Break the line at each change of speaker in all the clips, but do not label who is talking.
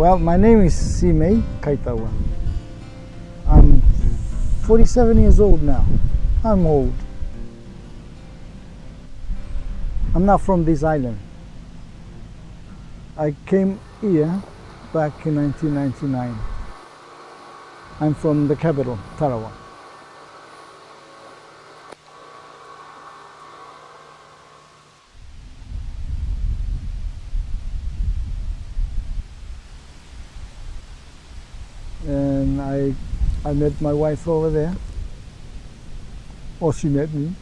Well, my name is Simei Kaitawa. I'm 47 years old now. I'm old. I'm not from this island. I came here back in 1999. I'm from the capital, Tarawa. And I met my wife over there, or she met me.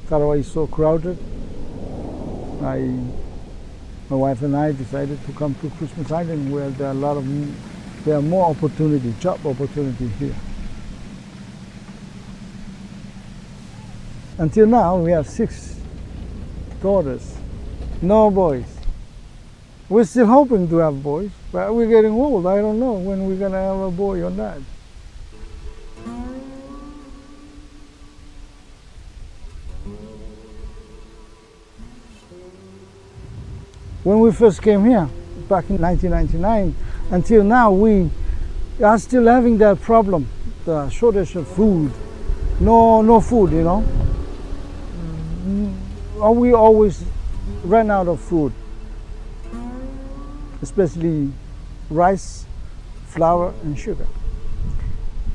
Tarawa is so crowded. My wife and I decided to come to Christmas Island, where there are more opportunity, job opportunity here. Until now, we have 6 daughters, no boys. We're still hoping to have boys, but we're getting old. I don't know when we're gonna have a boy or not. When we first came here, back in 1999, until now, we are still having that problem, the shortage of food. No food, you know. We always run out of food, especially rice, flour, and sugar.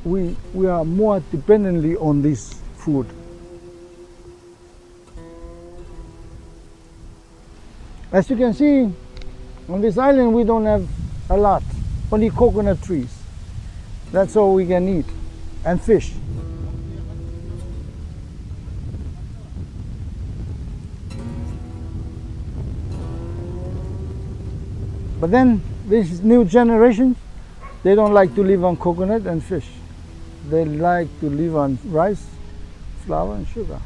We are more dependently on this food. As you can see, on this island we don't have a lot, only coconut trees. That's all we can eat, and fish. But then these new generations, they don't like to live on coconut and fish. They like to live on rice, flour, and sugar.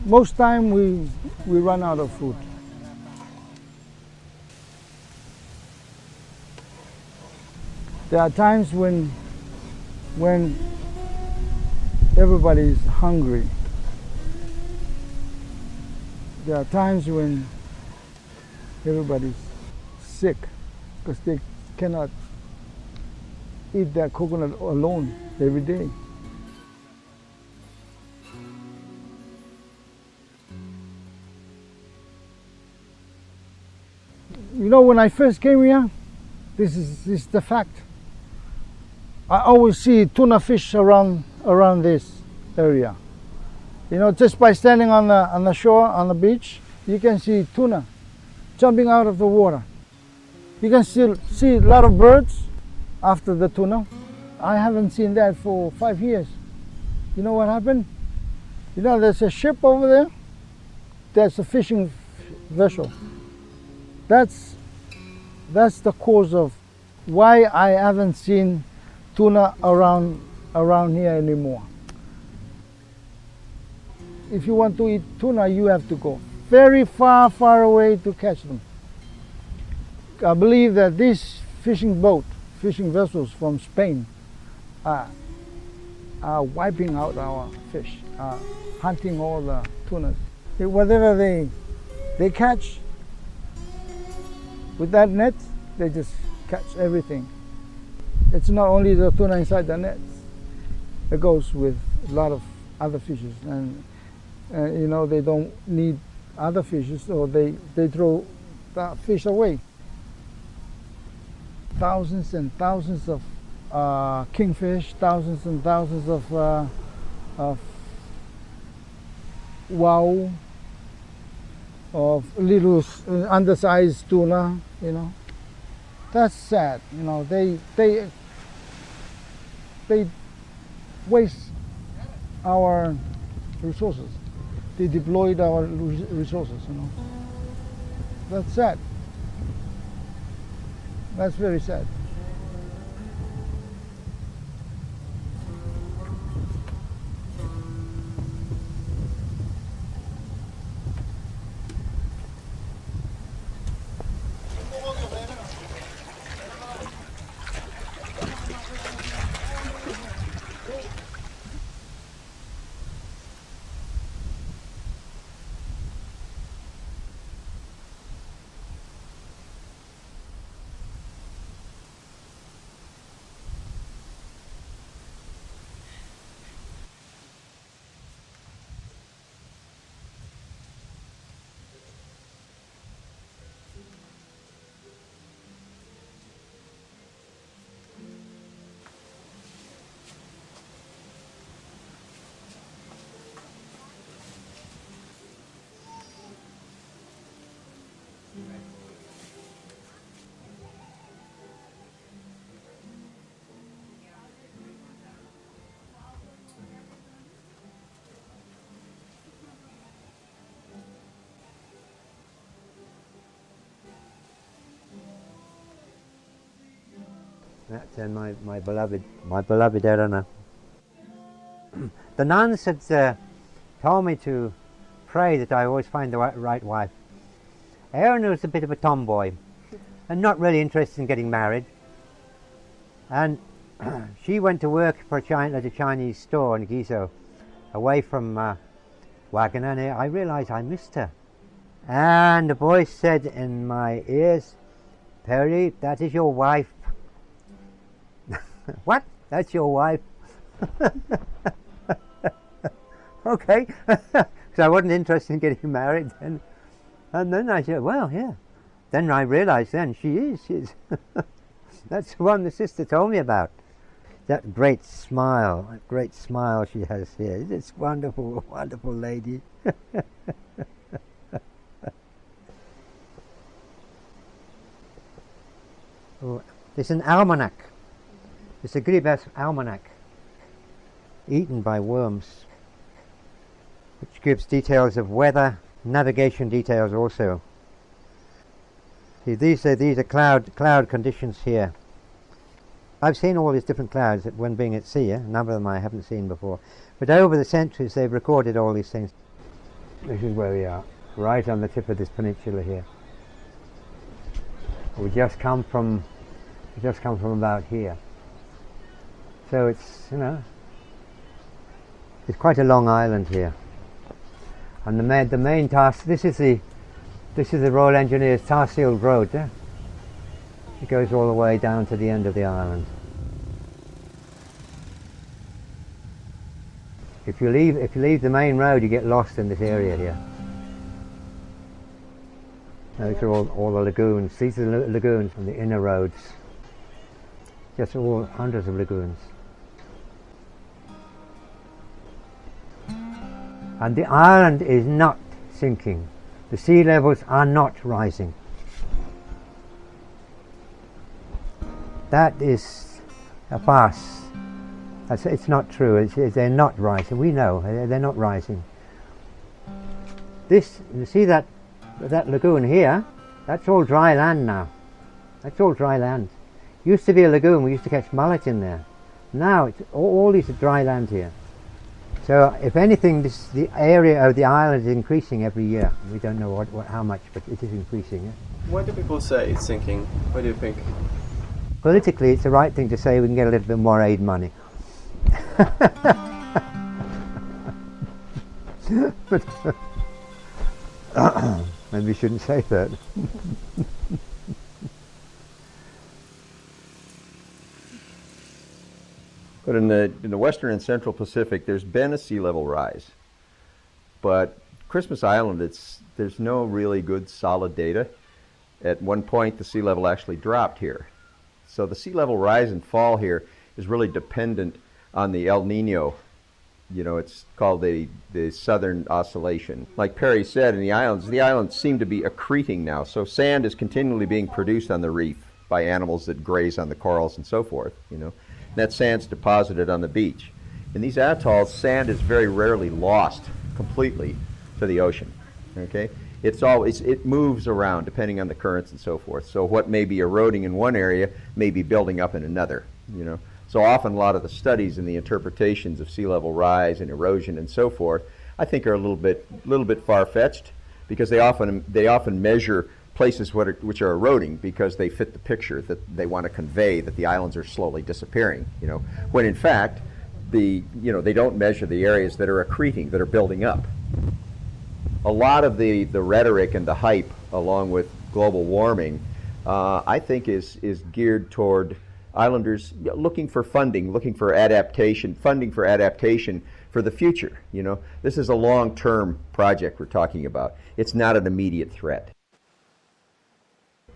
Most time we run out of food. There are times when everybody is hungry. There are times when everybody's sick because they cannot eat that coconut alone every day. You know, when I first came here, this is the fact. I always see tuna fish around this area. You know, just by standing on the shore, on the beach, you can see tuna jumping out of the water. You can still see a lot of birds after the tuna. I haven't seen that for 5 years. You know what happened? You know, there's a ship over there. That's a fishing vessel. That's the cause of why I haven't seen tuna around here anymore. If you want to eat tuna, you have to go very far away to catch them. I believe that these fishing vessels from Spain are wiping out our fish, hunting all the tunas. Whatever they catch with that net, they just catch everything. It's not only the tuna inside the nets. It goes with a lot of other fishes, and you know, they don't need other fishes, or they throw the fish away. Thousands and thousands of kingfish, thousands and thousands of wow, of little undersized tuna, you know. That's sad, you know. They waste our resources. They deployed our resources, you know. That's sad. That's very sad.
That's my beloved Eleanor. The nuns had told me to pray that I always find the right wife. Eleanor was a bit of a tomboy and not really interested in getting married. And she went to work for at a Chinese store in Guizhou, away from Wagon, and I realized I missed her. And the voice said in my ears, "Perry, that is your wife." What? That's your wife? Okay. Because I wasn't interested in getting married then. And then I said, well, yeah. Then I realized then she's that's the one the sister told me about. That great smile she has here. It's wonderful, wonderful lady. Oh, it's an almanac. It's a Gribas almanac, eaten by worms, which gives details of weather, navigation details also. See, these are cloud conditions here. I've seen all these different clouds when being at sea. A number of them I haven't seen before. But over the centuries they've recorded all these things. This is where we are, right on the tip of this peninsula here. We just come from about here. So it's, it's quite a long island here. And the main task, this is the Royal Engineers Tarseal Road there. It goes all the way down to the end of the island. If you leave the main road, you get lost in this area here. Those are all the lagoons. These are the lagoons on the inner roads. Just all hundreds of lagoons. And the island is not sinking. The sea levels are not rising. That is a farce. It's not true. They're not rising. We know they're not rising. You see that lagoon here? That's all dry land now. That's all dry land. Used to be a lagoon. We used to catch mullet in there. Now it's all these are dry land here. So if anything, the area of the island is increasing every year. We don't know how much, but it is increasing. Yeah?
Why do people say it's sinking? Why do you think?
Politically, it's the right thing to say. We can get a little bit more aid money. Maybe we shouldn't say that.
But in the western and central Pacific, there's been a sea level rise. But Christmas Island, there's no really good solid data. At one point, the sea level actually dropped here. So the sea level rise and fall here is really dependent on the El Nino. It's called the southern oscillation. Like Perry said, in the islands seem to be accreting now. So sand is continually being produced on the reef by animals that graze on the corals and so forth, That sand's deposited on the beach. In these atolls, sand is very rarely lost completely to the ocean. Okay, it moves around depending on the currents and so forth. So what may be eroding in one area may be building up in another. So often a lot of the studies and the interpretations of sea level rise and erosion and so forth, I think are a little bit far-fetched, because they often measure places which are eroding because they fit the picture that they want to convey that the islands are slowly disappearing, when in fact they don't measure the areas that are accreting, that are building up. A lot of the rhetoric and the hype along with global warming, I think is geared toward islanders looking for funding, looking for funding for adaptation for the future. This is a long-term project we're talking about. It's not an immediate threat.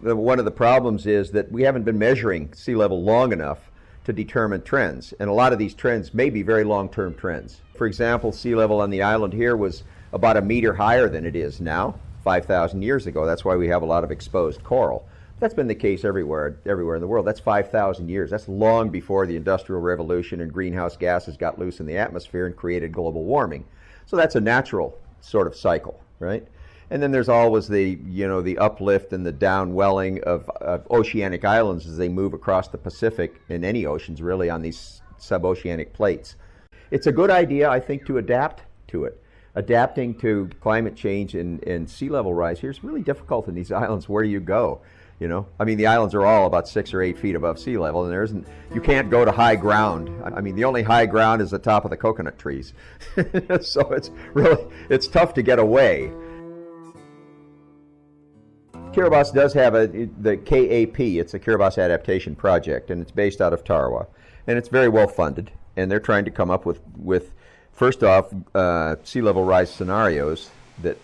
One of the problems is that we haven't been measuring sea level long enough to determine trends, and a lot of these trends may be very long-term trends. For example, sea level on the island here was about a meter higher than it is now 5,000 years ago. That's why we have a lot of exposed coral. That's been the case everywhere in the world. That's 5,000 years. That's long before the Industrial Revolution and greenhouse gases got loose in the atmosphere and created global warming. So that's a natural sort of cycle, right? And then there's always the, the uplift and the downwelling of oceanic islands as they move across the Pacific and any oceans really on these suboceanic plates. It's a good idea, I think, to adapt to it. Adapting to climate change and sea level rise here is really difficult in these islands. Where do you go? I mean, the islands are all about 6 or 8 feet above sea level, and you can't go to high ground. I mean, the only high ground is the top of the coconut trees. So it's tough to get away. Kiribati does have the KAP, it's the Kiribati Adaptation Project, and it's based out of Tarawa, and it's very well funded, and they're trying to come up with first off, sea level rise scenarios that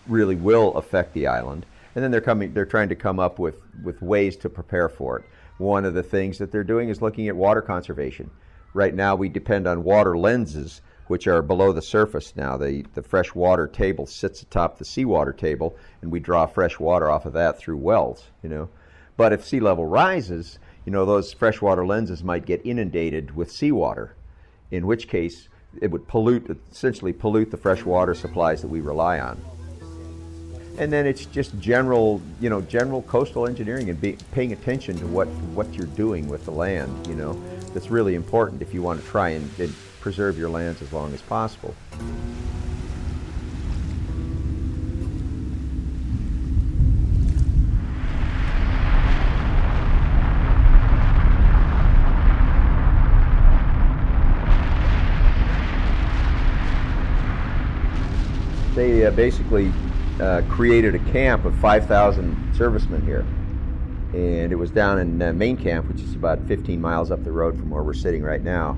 really will affect the island. And then they're trying to come up with ways to prepare for it. One of the things that they're doing is looking at water conservation. Right now we depend on water lenses, which are below the surface now. The fresh water table sits atop the seawater table, and we draw fresh water off of that through wells, But if sea level rises, those freshwater lenses might get inundated with seawater, in which case it would essentially pollute the fresh water supplies that we rely on. And then it's just general coastal engineering and paying attention to what you're doing with the land, That's really important if you want to try and preserve your lands as long as possible. They basically created a camp of 5,000 servicemen here, and it was down in main camp, which is about 15 miles up the road from where we're sitting right now.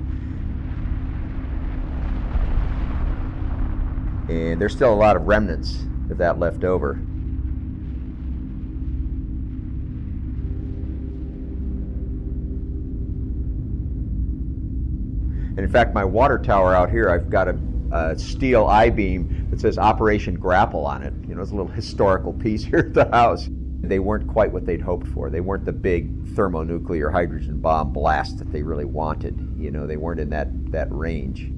And there's still a lot of remnants of that left over. And in fact, my water tower out here, I've got a steel I-beam that says Operation Grapple on it. It's a little historical piece here at the house. They weren't quite what they'd hoped for. They weren't the big thermonuclear hydrogen bomb blast that they really wanted. They weren't in that range.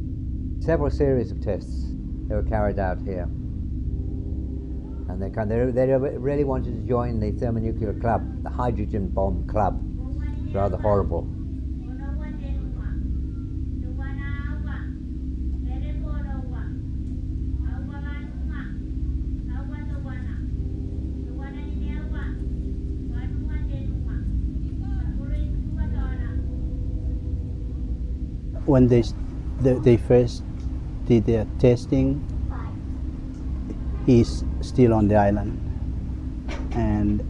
Several series of tests that were carried out here. And they really wanted to join the thermonuclear club, the hydrogen bomb club. It's rather horrible.
When they first did their testing, he's still on the island, and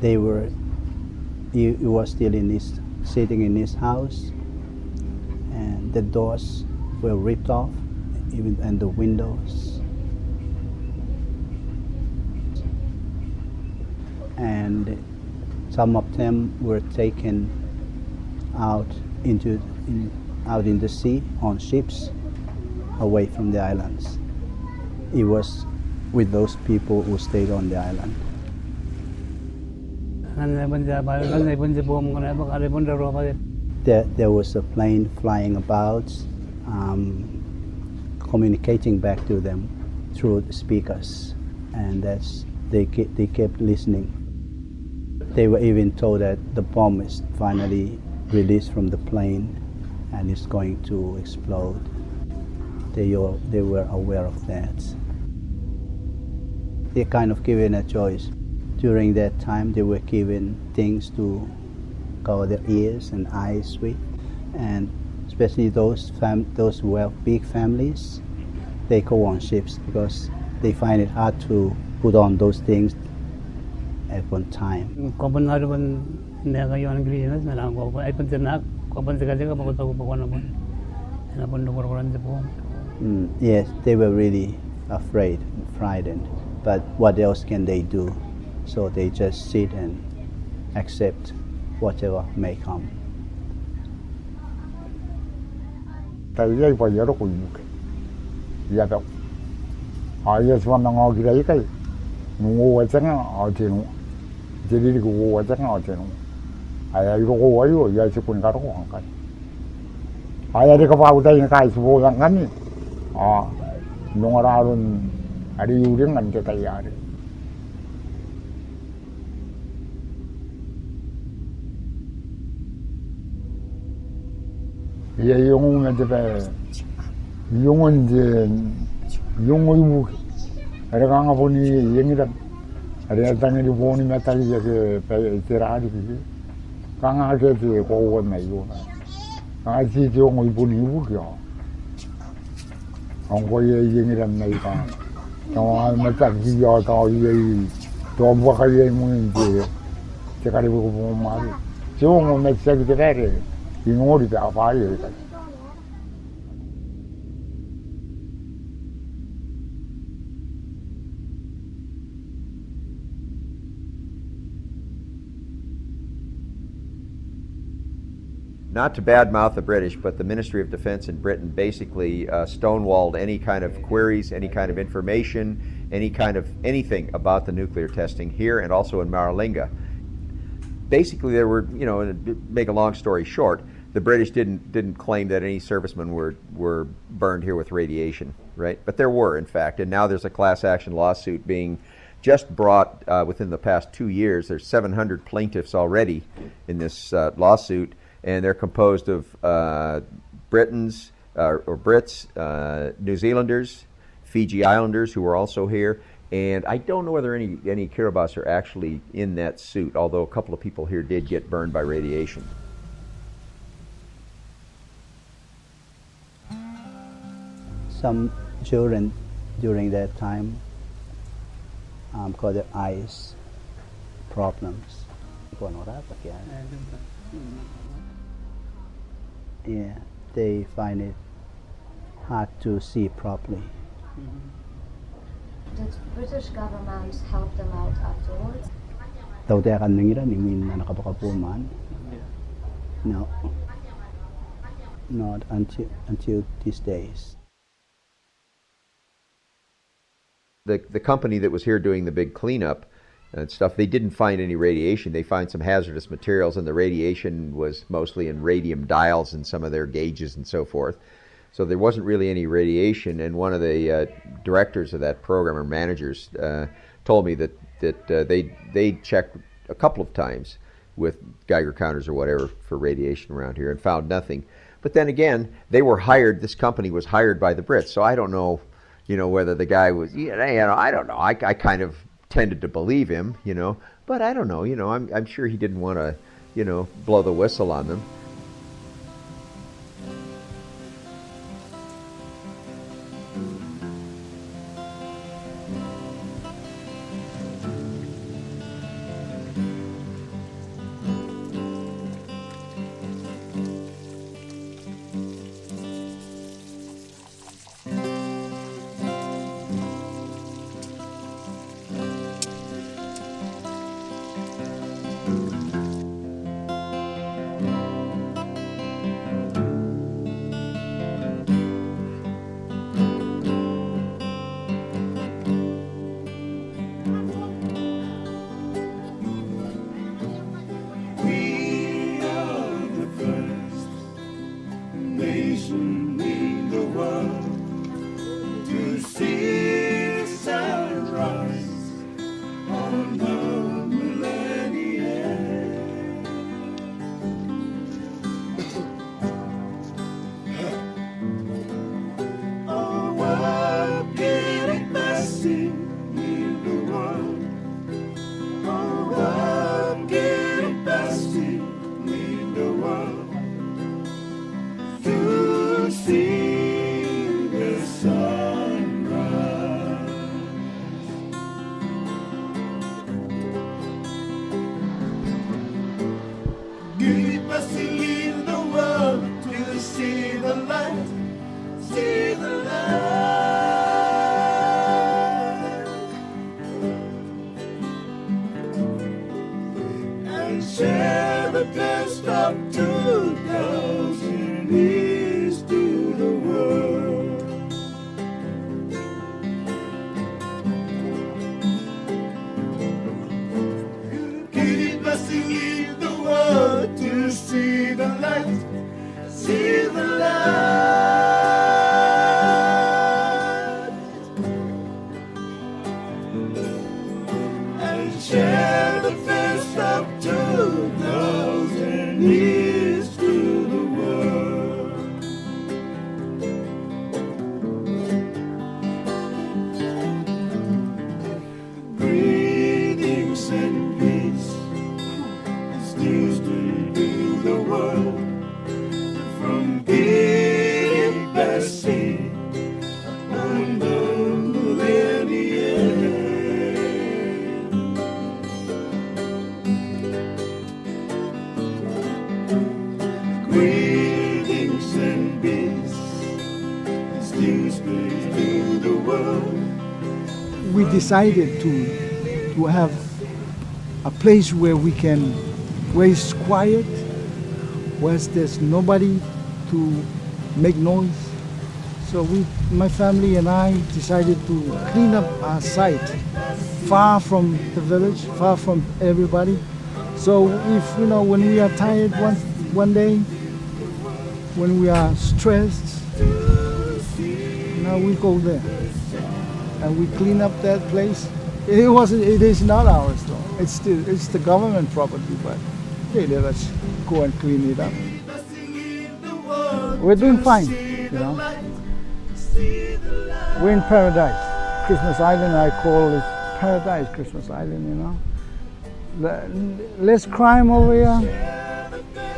he was still sitting in his house, and the doors were ripped off, and the windows, and some of them were taken out in the sea on ships away from the islands. It was with those people who stayed on the island. There was a plane flying about, communicating back to them through the speakers, and they kept listening. They were even told that the bomb is finally released from the plane and it's going to explode. They were aware of that. They're kind of given a choice. During that time, they were given things to cover their ears and eyes with, and especially those big families, they go on ships because they find it hard to put on those things at one time. Yes, they were really afraid and frightened, but what else can they do? So they just sit and accept whatever may come.
ada yuring kan kita ya ada. Ya yung nga diba yung 이제 yung ada kang apa ni yang itu ada tanya di bawah ni mata dia ke istirahat gitu kang ada tu kau na itu kang ada tu yung ibu ni ibu kya ang kau yang itu na itu kang mata dia kau ye tu buat kaya mungkin je cakap dia bukan malu cuma mata kita kere ingor itu apa ya itu.
Not to badmouth the British, but the Ministry of Defense in Britain basically stonewalled any kind of queries, any kind of information, any kind of anything about the nuclear testing here and also in Maralinga. Basically, there were, to make a long story short, the British didn't claim that any servicemen were burned here with radiation, right? But there were, in fact, and now there's a class action lawsuit being just brought within the past 2 years. There's 700 plaintiffs already in this lawsuit. And they're composed of Britons or Brits, New Zealanders, Fiji Islanders who are also here, and I don't know whether any Kiribati are actually in that suit, although a couple of people here did get burned by radiation.
Some children during that time got their eyes problems. Yeah, they find it hard to see properly.
Did British government help them out afterwards?
Tao te kan ngira ni min na nakapakapuman. No, not until these days.
The company that was here doing the big cleanup and stuff, they didn't find any radiation. They found some hazardous materials, and the radiation was mostly in radium dials in some of their gauges and so forth. So there wasn't really any radiation, and one of the directors of that program, or managers, told me that they checked a couple of times with Geiger counters or whatever for radiation around here and found nothing. But then again, they were hired, this company was hired by the Brits, so I don't know, whether the guy was, I don't know. I kind of tended to believe him, but I don't know, I'm sure he didn't want to, blow the whistle on them.
Share the best of 2,000 years to the world. Keep us to lead the world to see the light, see the light. share the best of 2,000 years to the world. Greetings and peace is news to the world from veracity on the millennium. Greetings and peace is news to the world.
We decided to have a place where we can, where it's quiet, where there's nobody to make noise. So my family and I decided to clean up our site, far from the village, far from everybody. So if, when we are tired one day, when we are stressed, we go there and we clean up that place. It is not ours though. It's the government property, but they let us go and clean it up. We're doing fine, We're in paradise. Christmas Island, I call it paradise, Christmas Island, Less crime over here.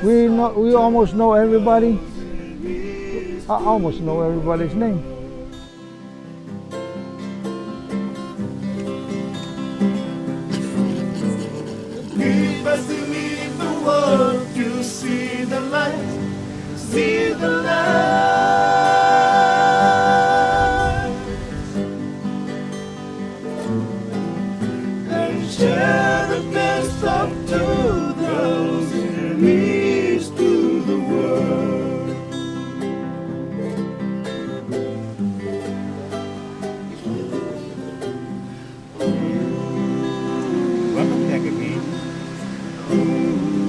We almost know everybody. I almost know everybody's name.
Best to leave the world to see the light, see the light, and share the best of 2,000 years to the world.
Welcome back again.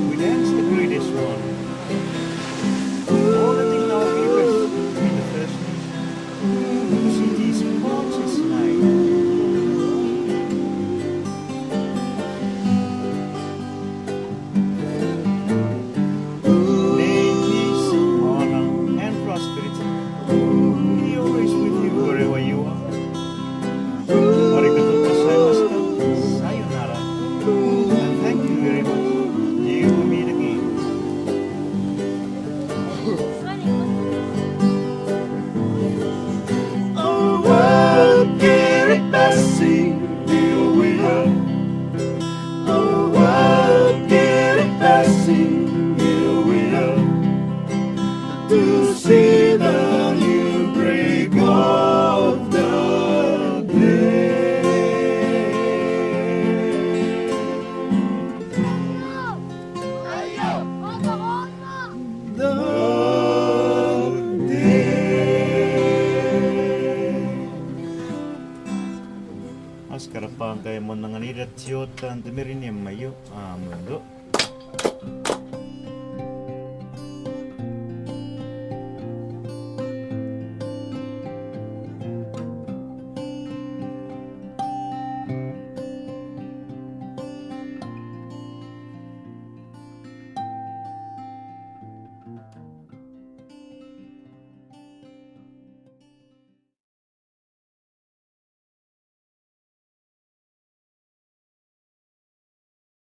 We danced the greatest one. All the thing now viewers in the first nation. See these boxes tonight. May peace, honor, and prosperity be always with you wherever you are. Arigatou gozaimashita. Sayonara. And thank you very much. You will meet again.
Oh, world, veracity, here we are. Oh, world, veracity, here we are. To see the new break of the day. The
Askara pangkay mo nanganirat siyotan timirin yung mayo. Amundo.